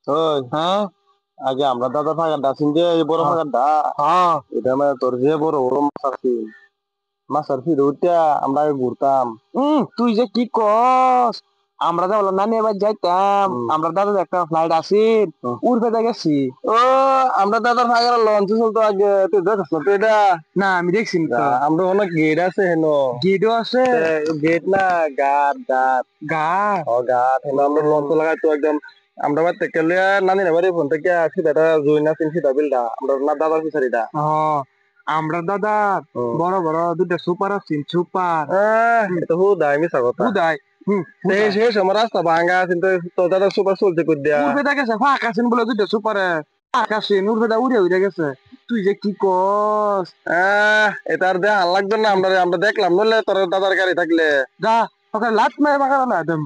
ওই হ্যাঁ আগে আমরা দাদা ফাঁকাটা আছেন যে এই বড় হ্যাঁ ফাঁকাটা হ্যাঁ। এটা মানে তোর যে বড় বড় মাছ আছে মাছের ফিরে উঠা আমরা আগে ঘুরতাম। তুই যে কি কস, আমরা যে হলো নানি এবার যাইতাম, হুম, আমরা দাদা একটা ফ্লাইট আসিল হুম। উড়বে গেছি। ও আমরা দাদার ফাঁকার লঞ্চ চলতো আগে তুই দেখছ তো এটা না আমি দেখছি তো। আমরা অনেক গেট আছে হেন গেটও আছে। গেট না গাট গাট গা। ও গাট হেন ও আমরা লঞ্চ লাগাইতো একদম আমরা বাড়ি থেকে নানি না বাড়ি ফোন থেকে সিধাটা জইনা চিন সিধা বিলটা আমরা না দাদার পিছারিটা। আমরা দাদা বড় বড় দুটো সুপার আছে, সুপার। এটা হুদাই মিশা কথা। হুদাই। সেই হুদাই সেই সময় রাস্তা ভাঙা কিন্তু তো দাদা সুপার চলছে কই দিয়া। উড়বে গেছে, ফাঁক আছেন বলে দুটো সুপারে ফাঁক আছে, উড়বে উড়ে উড়ে গেছে। তুই যে কি কস। এটা আর দেখা লাগবে না আমরা আমরা দেখলাম নইলে তোর দাদার গাড়ি থাকলে। যা ওকে লাত মেরে বাগানো না একদম।